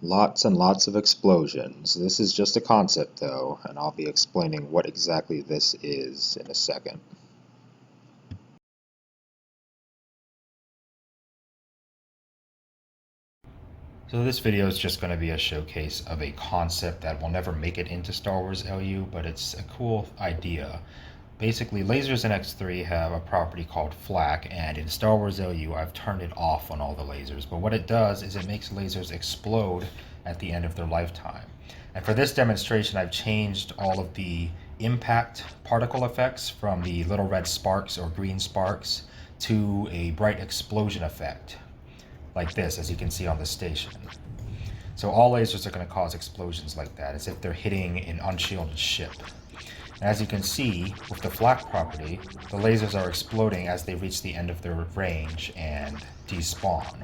Lots and lots of explosions. This is just a concept though, and I'll be explaining what exactly this is in a second. So this video is just going to be a showcase of a concept that will never make it into Star Wars LU, but it's a cool idea. Basically, lasers in X3 have a property called Flak, and in Star Wars LU, I've turned it off on all the lasers. But what it does is it makes lasers explode at the end of their lifetime. And for this demonstration, I've changed all of the impact particle effects from the little red sparks or green sparks to a bright explosion effect, like this, as you can see on the station. So all lasers are going to cause explosions like that, as if they're hitting an unshielded ship. And as you can see, with the flak property, the lasers are exploding as they reach the end of their range and despawn.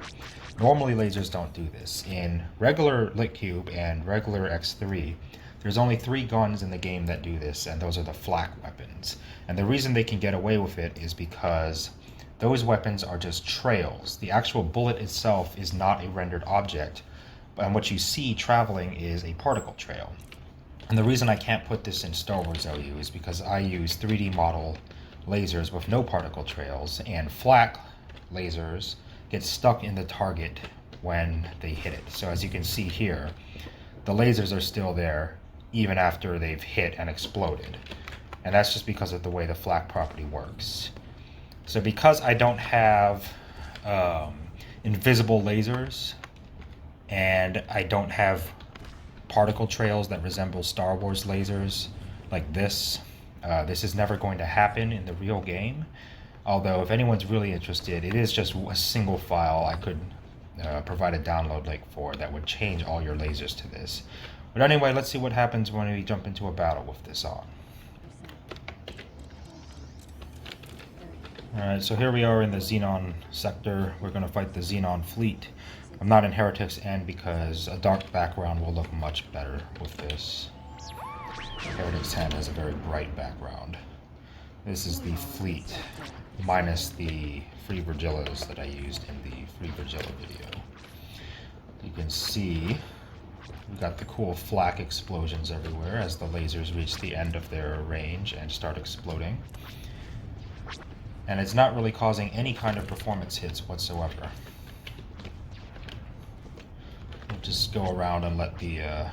Normally lasers don't do this. In regular LitCube and regular X3, there's only 3 guns in the game that do this, and those are the flak weapons. And the reason they can get away with it is because those weapons are just trails. The actual bullet itself is not a rendered object, and what you see traveling is a particle trail. And the reason I can't put this in Star Wars LU is because I use 3D model lasers with no particle trails, and flak lasers get stuck in the target when they hit it. So as you can see here, the lasers are still there even after they've hit and exploded. And that's just because of the way the flak property works. So because I don't have invisible lasers, and I don't have particle trails that resemble Star Wars lasers like this, this is never going to happen in the real game. Although if anyone's really interested, it is just a single file I could provide a download link for that would change all your lasers to this. But anyway, let's see what happens when we jump into a battle with this on. Alright, so here we are in the Xenon sector. We're going to fight the Xenon fleet. I'm not in Heretic's End because a dark background will look much better with this. Heretic's End has a very bright background. This is the fleet, minus the Free Virgillas that I used in the Free Virgilla video. You can see we've got the cool flak explosions everywhere as the lasers reach the end of their range and start exploding. And it's not really causing any kind of performance hits whatsoever. We'll just go around and let the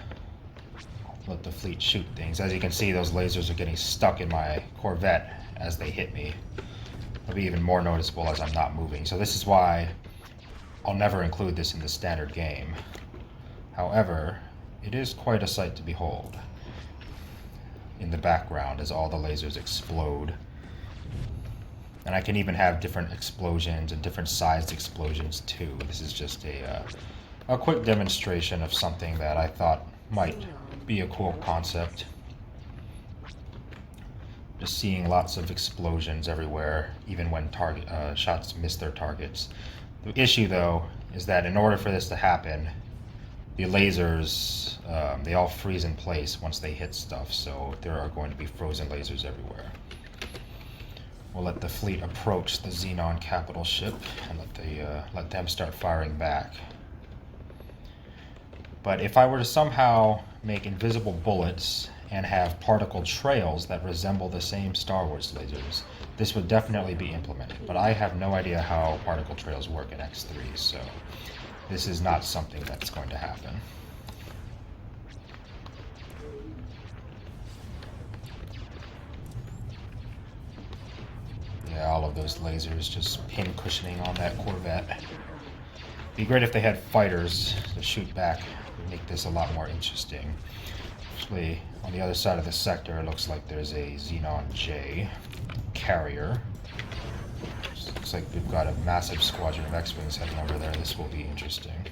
fleet shoot things. As you can see, those lasers are getting stuck in my Corvette as they hit me. It'll be even more noticeable as I'm not moving. So this is why I'll never include this in the standard game. However, it is quite a sight to behold in the background as all the lasers explode. And I can even have different explosions and different sized explosions too. This is just a quick demonstration of something that I thought might be a cool concept. Just seeing lots of explosions everywhere, even when shots miss their targets. The issue though is that in order for this to happen, the lasers, they all freeze in place once they hit stuff, so there are going to be frozen lasers everywhere. We'll let the fleet approach the Xenon capital ship and let them start firing back. But if I were to somehow make invisible bullets and have particle trails that resemble the same Star Wars lasers, this would definitely be implemented. But I have no idea how particle trails work in X3, so this is not something that's going to happen. Yeah, all of those lasers just pin cushioning on that Corvette. It'd be great if they had fighters to shoot back. It'd make this a lot more interesting. Actually, on the other side of the sector, it looks like there's a Xenon J carrier. Looks like we've got a massive squadron of X-Wings heading over there. This will be interesting.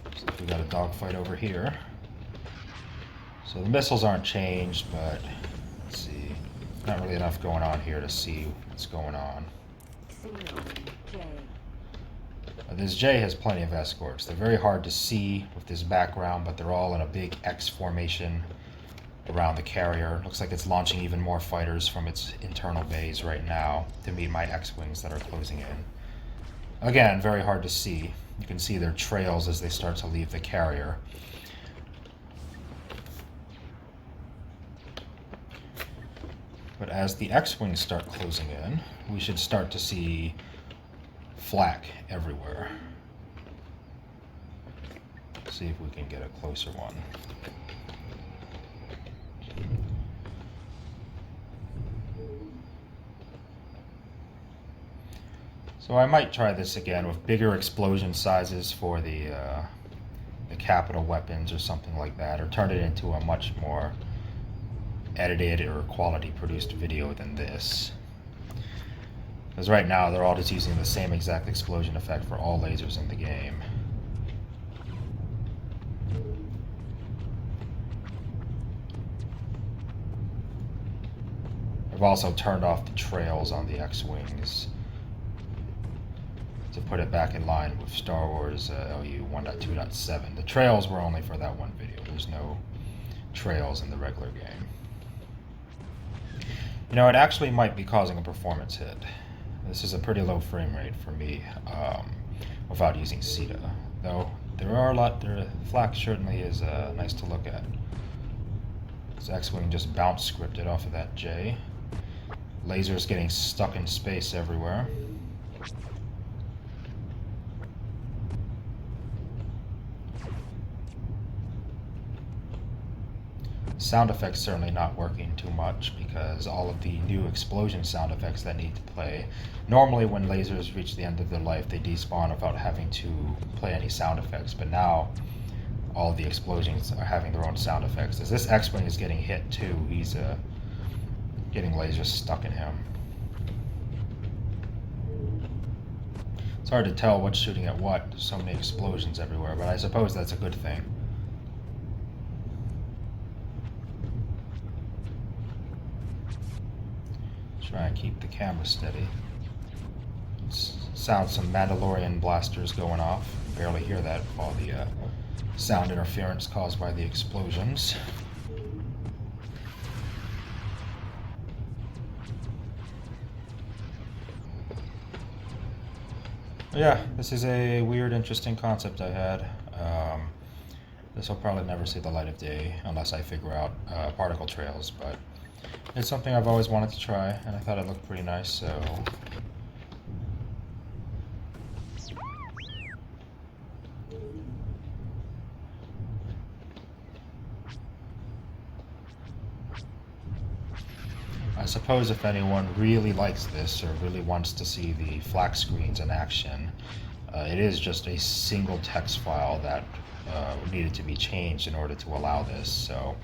Looks like we've got a dogfight over here. So the missiles aren't changed, but let's see. Not really enough going on here to see what's going on. This J has plenty of escorts. They're very hard to see with this background, but they're all in a big X formation around the carrier. Looks like it's launching even more fighters from its internal bays right now to meet my X-Wings that are closing in. Again, very hard to see. You can see their trails as they start to leave the carrier. But as the X-wings start closing in, we should start to see flak everywhere. Let's see if we can get a closer one. So I might try this again with bigger explosion sizes for the capital weapons or something like that, or turn it into a much more edited or quality produced video than this. Because right now they're all just using the same exact explosion effect for all lasers in the game. I've also turned off the trails on the X-wings to put it back in line with Star Wars LU 1.2.7. The trails were only for that one video. There's no trails in the regular game. You know, it actually might be causing a performance hit. This is a pretty low frame rate for me without using CETA. Though there are a lot, Flak certainly is nice to look at. This X-wing just bounce scripted off of that J. Lasers getting stuck in space everywhere. Sound effects certainly not working too much because all of the new explosion sound effects that need to play. Normally when lasers reach the end of their life they despawn without having to play any sound effects, but now all the explosions are having their own sound effects. As this X-wing is getting hit too, he's getting lasers stuck in him. It's hard to tell what's shooting at what, there's so many explosions everywhere, but I suppose that's a good thing. Try and keep the camera steady. Sounds some Mandalorian blasters going off. Barely hear that with all the sound interference caused by the explosions. Yeah, this is a weird, interesting concept I had. This will probably never see the light of day unless I figure out particle trails, but it's something I've always wanted to try, and I thought it looked pretty nice, so... I suppose if anyone really likes this, or really wants to see the Flak screens in action, it is just a single text file that needed to be changed in order to allow this, so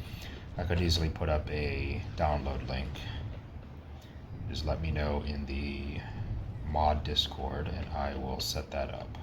I could easily put up a download link. Just let me know in the mod Discord and I will set that up.